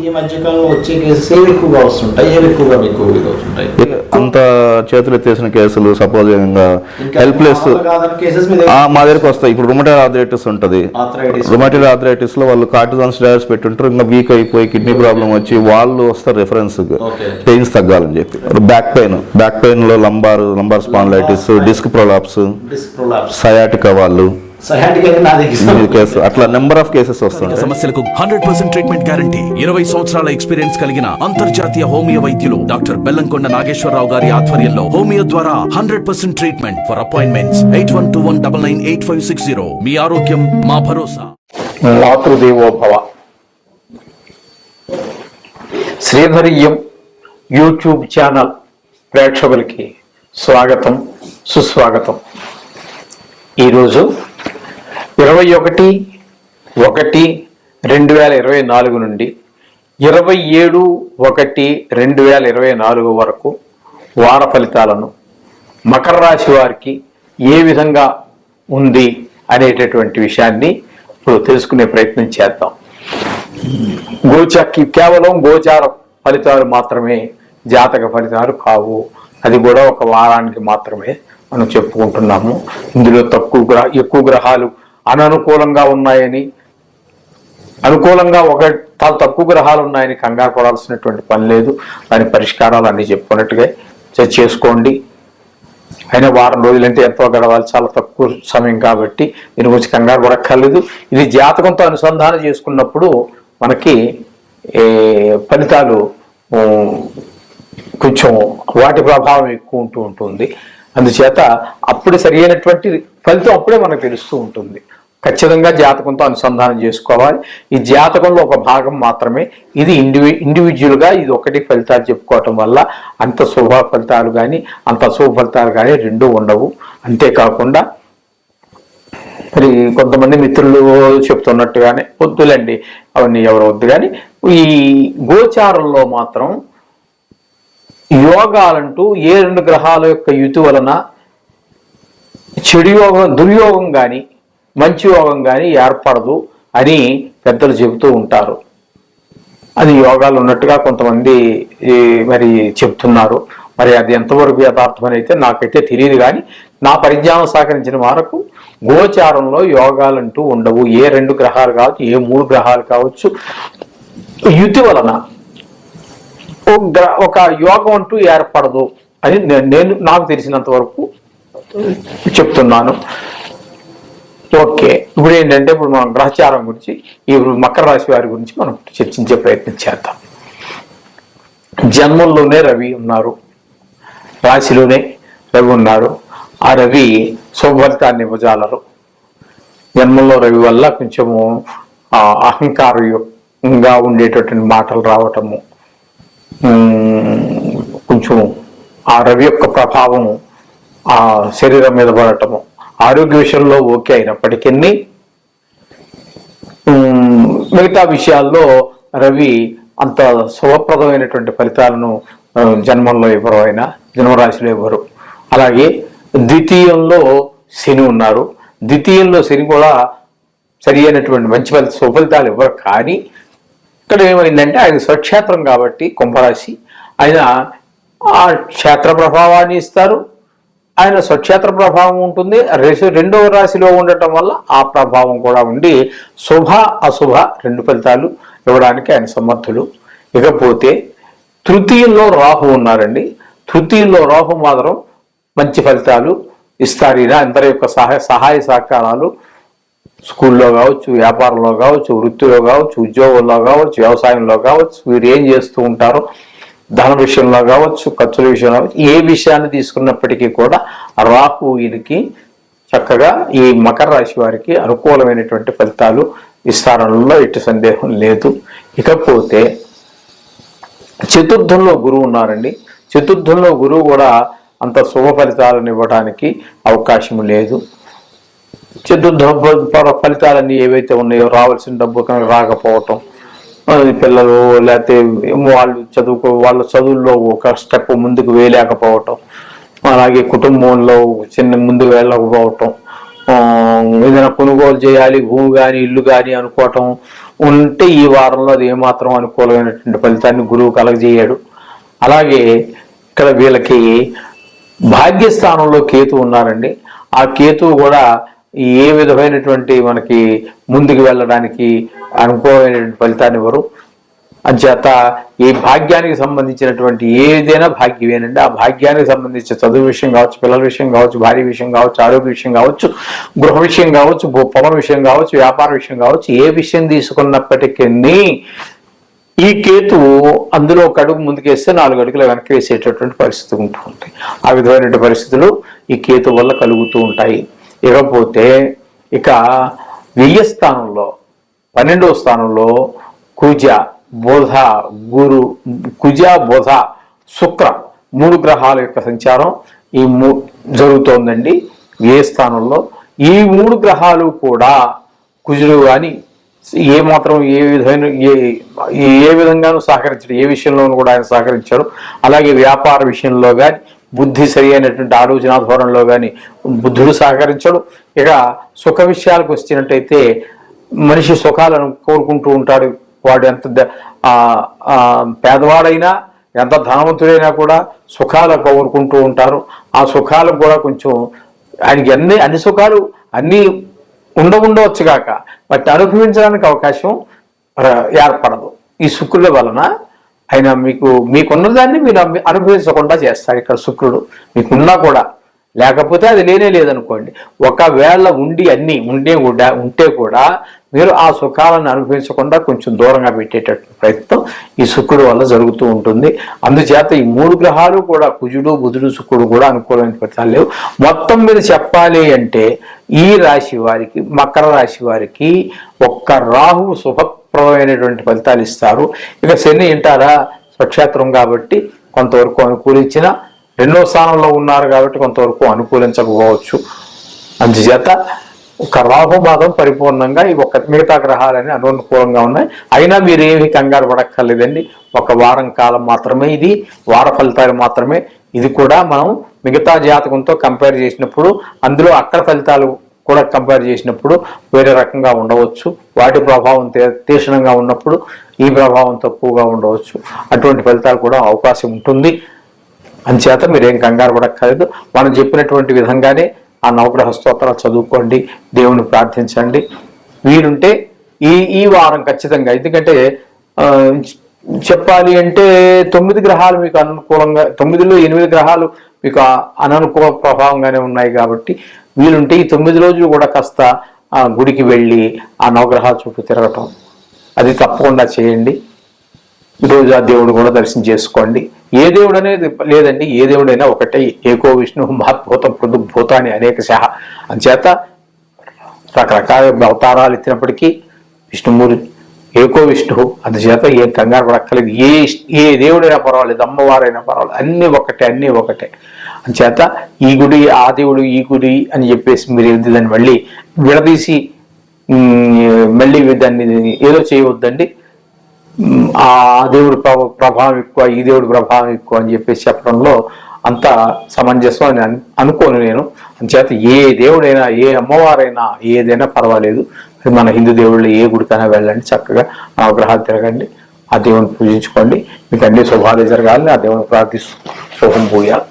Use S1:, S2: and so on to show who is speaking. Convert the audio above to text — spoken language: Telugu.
S1: ఈ మధ్యకాలంలో వచ్చే కేసెస్ ఏవి ఎక్కువగా వస్తుంటాయి, ఏవి ఎక్కువగా మీకు వస్తుంటాయి?
S2: అంత చేతులు ఎత్తేసిన కేసులు, సపోజ్ హెల్ప్లెస్ మా దగ్గరికి వస్తాయి. ఇప్పుడు రుమటైడ్ ఆర్థరైటిస్ ఉంటుంది. రుమటైడ్ ఆర్థరైటిస్ లో వాళ్ళు కార్టిజాన్ స్టెరాయిడ్స్ పెట్టుంటారు, ఇంకా వీక్ అయిపోయి కిడ్నీ ప్రాబ్లం వచ్చి వాళ్ళు వస్తారు రెఫరెన్స్ పెయిన్స్ తగ్గాలని చెప్పి. బ్యాక్ పెయిన్ లో lumbar spondylitis, disc prolapse, sciatica వాళ్ళు అట్లా నెంబర్ ఆఫ్ కేసెస్ వస్తాయి.
S3: సమస్యలకు 100% ట్రీట్మెంట్ గ్యారంటీ. 20 సంవత్సరాల ఎక్స్పీరియన్స్ కలిగిన అంతర్జాతీయ హోమియో వైద్యులు డాక్టర్ బెల్లంకొండ నాగేశ్వరరావు గారి ఆధ్వర్యంలో హోమియో ద్వారా 100% ట్రీట్మెంట్. For appointments 8121998560. మీ ఆరోగ్యం మా భరోసా.
S4: మాతృదేవోభవ. శ్రీధరియం యూట్యూబ్ ఛానల్ ప్రేక్షకులకి స్వాగతం, సుస్వాగతం. ఈరోజు 21/1/2024 నుండి 27/1/2024 వరకు వార ఫలితాలను మకర రాశి వారికి ఏ విధంగా ఉంది అనేటటువంటి విషయాన్ని ఇప్పుడు తెలుసుకునే ప్రయత్నం చేద్దాం. కేవలం గోచార ఫలితాలు మాత్రమే జాతక ఫలితాలు కావు. అది కూడా ఒక వారానికి మాత్రమే మనం చెప్పుకుంటున్నాము. ఇందులో ఎక్కువ గ్రహాలు అననుకూలంగా ఉన్నాయని, అనుకూలంగా తక్కువ గ్రహాలు ఉన్నాయని కంగారు పడాల్సినటువంటి పని లేదు. దాని పరిష్కారాలు అన్నీ చెప్పుకున్నట్టుగా చేసుకోండి. అయినా వారం రోజులంటే ఎంతో గడవాలి, చాలా తక్కువ సమయం కాబట్టి దీని గురించి కంగారు పడక్కర్లేదు. ఇది జాతకంతో అనుసంధానం చేసుకున్నప్పుడు మనకి ఫలితాలు కొంచెం వాటి ప్రభావం ఎక్కువ ఉంటుంది. అందుచేత అప్పుడు సరి అయినటువంటి ఫలితం అప్పుడే మనకు తెలుస్తూ ఉంటుంది. ఖచ్చితంగా జాతకంతో అనుసంధానం చేసుకోవాలి. ఈ జాతకంలో ఒక భాగం మాత్రమే ఇది. ఇండివిజువల్గా ఇది ఒకటి ఫలితాలు చెప్పుకోవటం వల్ల అంత శుభ ఫలితాలు కానీ అంత అశుభ ఫలితాలు కానీ రెండూ ఉండవు. అంతేకాకుండా మరి కొంతమంది మిత్రులు చెప్తున్నట్టుగానే వద్దులండి అవన్నీ ఎవరు వద్దు, కానీ ఈ గోచారంలో మాత్రం యోగాలంటూ ఏ రెండు గ్రహాల యొక్క యుతి వలన చెడు యోగం, దుర్యోగం కానీ మంచి యోగం కానీ ఏర్పడదు అని పెద్దలు చెబుతూ ఉంటారు. అది యోగాలు ఉన్నట్టుగా కొంతమంది మరి చెప్తున్నారు. మరి అది ఎంతవరకు యథార్థమని అయితే నాకైతే తెలియదు, కానీ నా పరిజ్ఞానం సహకరించిన వరకు గోచారంలో యోగాలంటూ ఉండవు. ఏ రెండు గ్రహాలు కావచ్చు, ఏ మూడు గ్రహాలు కావచ్చు, యుతి వలన ఒక యోగం అంటూ ఏర్పడదు అని నేను నాకు తెలిసినంత వరకు చెప్తున్నాను. ఓకే, ఇప్పుడు ఏంటంటే ఇప్పుడు మనం గ్రహచారం గురించి, ఇప్పుడు మకర రాశి వారి గురించి మనం చర్చించే ప్రయత్నం చేద్దాం. జన్మంలోనే రవి ఉన్నారు, రాశిలోనే రవి ఉన్నారు. ఆ రవి శుభఫలితాన్ని ఇవ్వజాలరు. జన్మంలో రవి వల్ల కొంచెము అహంకారంగా ఉండేటటువంటి మాటలు రావటము, కొంచెం ఆ రవి యొక్క ప్రభావం ఆ శరీరం మీద పడటము, ఆరోగ్య విషయంలో ఓకే అయినప్పటికీ మిగతా విషయాల్లో రవి అంత శుభప్రదమైనటువంటి ఫలితాలను జన్మంలో ఇవ్వరు, అయినా జన్మరాశిలో ఇవ్వరు. అలాగే ద్వితీయంలో శని ఉన్నారు. ద్వితీయంలో శని కూడా సరి అయినటువంటి మంచి శుభఫలితాలు ఇవ్వరు. కానీ ఇక్కడ ఏమైందంటే ఆయన స్వక్షేత్రం కాబట్టి కుంభరాశి, ఆయన ఆ క్షేత్ర ప్రభావాన్ని ఇస్తారు. ఆయన స్వక్షేత్ర ప్రభావం ఉంటుంది. రెండవ రాశిలో ఉండటం వల్ల ఆ ప్రభావం కూడా ఉండి శుభ అశుభ రెండు ఫలితాలు ఇవ్వడానికి ఆయన సమర్థులు. ఇకపోతే తృతీయంలో రాహు ఉన్నారండి. తృతీయంలో రాహు మాత్రం మంచి ఫలితాలు ఇస్తారు. ఈయన అందరి యొక్క సహాయ సహకారాలు స్కూల్లో కావచ్చు, వ్యాపారంలో కావచ్చు, వృత్తిలో కావచ్చు, ఉద్యోగంలో కావచ్చు, వ్యవసాయంలో కావచ్చు, వీరు ఏం చేస్తూ ఉంటారో ధన విషయంలో కావచ్చు, ఖర్చుల విషయంలో కావచ్చు, ఏ విషయాన్ని తీసుకున్నప్పటికీ కూడా రాహు ఈయనకి చక్కగా ఈ మకర రాశి వారికి అనుకూలమైనటువంటి ఫలితాలు ఇస్తారనలో ఎట్టి సందేహం లేదు. ఇకపోతే చతుర్థంలో గురువు ఉన్నారండి. చతుర్థంలో గురువు కూడా అంత శుభ ఫలితాలను ఇవ్వడానికి అవకాశం లేదు. చతుర్థ ఫలితాలన్నీ ఏవైతే ఉన్నాయో రావాల్సిన డబ్బు కనుక రాకపోవటం, పిల్లలు లేకపోతే వాళ్ళ చదువుల్లో ఒక స్టెప్ ముందుకు వేయలేకపోవటం, అలాగే కుటుంబంలో చిన్న ముందుకు వెళ్ళకపోవటం, ఏదైనా కొనుగోలు చేయాలి భూమి కానీ ఇల్లు కానీ అనుకోవటం, ఉంటే ఈ వారంలో అది ఏమాత్రం అనుకూలమైనటువంటి ఫలితాన్ని గురువు కలగజేయాడు. అలాగే ఇక్కడ వీళ్ళకి భాగ్యస్థానంలో కేతు ఉన్నారండి. ఆ కేతువు కూడా ఏ విధమైనటువంటి మనకి ముందుకు వెళ్ళడానికి అనుకూలమైనటువంటి ఫలితాన్ని ఇవ్వరు. అంచేత ఈ భాగ్యానికి సంబంధించినటువంటి ఏదైనా భాగ్యమేనండి. ఆ భాగ్యానికి సంబంధించి చదువు విషయం కావచ్చు, పిల్లల విషయం కావచ్చు, భార్య విషయం కావచ్చు, ఆరోగ్య విషయం కావచ్చు, గృహ విషయం కావచ్చు, పొలం విషయం కావచ్చు, వ్యాపార విషయం కావచ్చు, ఏ విషయం తీసుకున్నప్పటికీ ఈ కేతువు అందులో ఒక అడుగు ముందుకేస్తే 4 అడుగులు వెనక్కి వేసేటటువంటి పరిస్థితి ఉంటూ ఉంటాయి. ఆ విధమైనటువంటి పరిస్థితులు ఈ కేతు వల్ల కలుగుతూ ఉంటాయి. ఇకపోతే ఇక వ్యయ స్థానంలో 12వ స్థానంలో కుజ, బుధ, గురు, కుజ, బుధ, శుక్ర 3 గ్రహాల యొక్క సంచారం ఈ జరుగుతోందండి వ్యయ స్థానంలో. ఈ 3 గ్రహాలు కూడా కుజుడు కానీ ఏమాత్రం ఏ విధంగానూ సహకరించడు, ఏ విషయంలోనూ కూడా ఆయన సహకరించాడు. అలాగే వ్యాపార విషయంలో కానీ, బుద్ధి సరి అయినటువంటి ఆలోచన ధోరణిలో కానీ బుద్ధుడు సహకరించడు. ఇక సుఖ విషయాలకు వచ్చినట్టయితే మనిషి సుఖాలను కోరుకుంటూ ఉంటాడు. వాడు ఎంత పేదవాడైనా, ఎంత ధనవంతుడైనా కూడా సుఖాలు కోరుకుంటూ ఉంటారు. ఆ సుఖాలకు కూడా కొంచెం ఆయనకి అన్ని సుఖాలు అన్నీ ఉండవచ్చు కాక వాటిని అనుభవించడానికి అవకాశం ఏర్పడదు. ఈ శుక్రుల వలన ఆయన మీకున్న దాన్ని మీరు అనుభవించకుండా చేస్తాడు. ఇక్కడ శుక్రుడు మీకున్నా కూడా, లేకపోతే అది లేదనుకోండి. ఒకవేళ అన్నీ ఉంటే కూడా మీరు ఆ సుఖాలను అనుభవించకుండా కొంచెం దూరంగా పెట్టేటటువంటి ప్రయత్నం ఈ శుక్రుడు వల్ల జరుగుతూ ఉంటుంది. అందుచేత ఈ 3 గ్రహాలు కూడా కుజుడు, బుధుడు, శుక్రుడు కూడా అనుకూలమైన ఫలితాలు లేవు. మొత్తం మీద చెప్పాలి అంటే ఈ రాశి వారికి, మకర రాశి వారికి ఒక్క రాహువు శుభప్రదమైనటువంటి ఫలితాలు ఇస్తారు. ఇక శని అంటారా స్వక్షేత్రం కాబట్టి కొంతవరకు అనుకూలించిన, 2వ స్థానంలో ఉన్నారు కాబట్టి కొంతవరకు అనుకూలించకపోవచ్చు. అందుచేత ఒక రాహు మాత్రం పరిపూర్ణంగా ఈ మిగతా గ్రహాలని అనుకూలంగా ఉన్నాయి. అయినా మీరు ఏమి కంగారు పడక్కర్లేదండి. ఒక వారం కాలం మాత్రమే, ఇది వార ఫలితాలు మాత్రమే. ఇది కూడా మనం మిగతా జాతకంతో కంపేర్ చేసినప్పుడు, అందులో అక్కడ ఫలితాలు కూడా కంపేర్ చేసినప్పుడు వేరే రకంగా ఉండవచ్చు. వాటి ప్రభావం తీక్షణంగా ఉన్నప్పుడు ఈ ప్రభావం తక్కువగా ఉండవచ్చు. అటువంటి ఫలితాలు కూడా అవకాశం ఉంటుంది. అంచేత మీరేం కంగారు పడక్కర్లేదు. మనం చెప్పినటువంటి విధంగానే ఆ నవగ్రహ స్తోత్రాలు చదువుకోండి, దేవుని ప్రార్థించండి. వీరుంటే ఈ వారం ఖచ్చితంగా, ఎందుకంటే చెప్పాలి అంటే 9 గ్రహాలు మీకు అనుకూలంగా, 9లో 8 గ్రహాలు మీకు అననుకూల ప్రభావంగానే ఉన్నాయి కాబట్టి వీలుంటే ఈ 9 రోజులు కూడా కాస్త గుడికి వెళ్ళి ఆ నవగ్రహాల చుట్టూ తిరగటం అది తప్పకుండా చేయండి. ఈరోజు ఆ దేవుడు కూడా దర్శనం చేసుకోండి. ఏ దేవుడు అనేది లేదండి, ఏ దేవుడైనా ఒకటే. ఏకో విష్ణు మహద్భూతం పృథుభూతాన్ని అనేక శాఖ. అంచేత రకరకాల అవతారాలు ఎత్తినప్పటికీ విష్ణుమూర్తి ఏకో విష్ణువు. అందుచేత ఏం కంగారు పడక్కర్లేదు. ఏ దేవుడైనా పర్వాలేదు, అమ్మవారైనా పర్వాలేదు, అన్నీ ఒకటే. అంచేత ఈ గుడి, ఆ దేవుడు, ఈ గుడి అని చెప్పేసి మీరు దాన్ని మళ్ళీ విడదీసి మళ్ళీ దాన్ని ఏదో చేయవద్దండి. ఆ దేవుడి ప్రభావం ఎక్కువ, ఈ దేవుడి ప్రభావం ఎక్కువ అని చెప్పేసి చెప్పడంలో అంత సమంజసం అని అనుకోను నేను. అంచేత ఏ దేవుడైనా, ఏ అమ్మవారైనా, ఏదైనా పర్వాలేదు. మన హిందూ దేవుళ్ళు ఏ గుడికైనా వెళ్ళండి, చక్కగా నవగ్రహాలు తిరగండి, ఆ దేవుని పూజించుకోండి. మీకు అన్ని శుభాలు జరగాలని ఆ దేవుని ప్రార్థిస్తూ శుభం పూయాలి.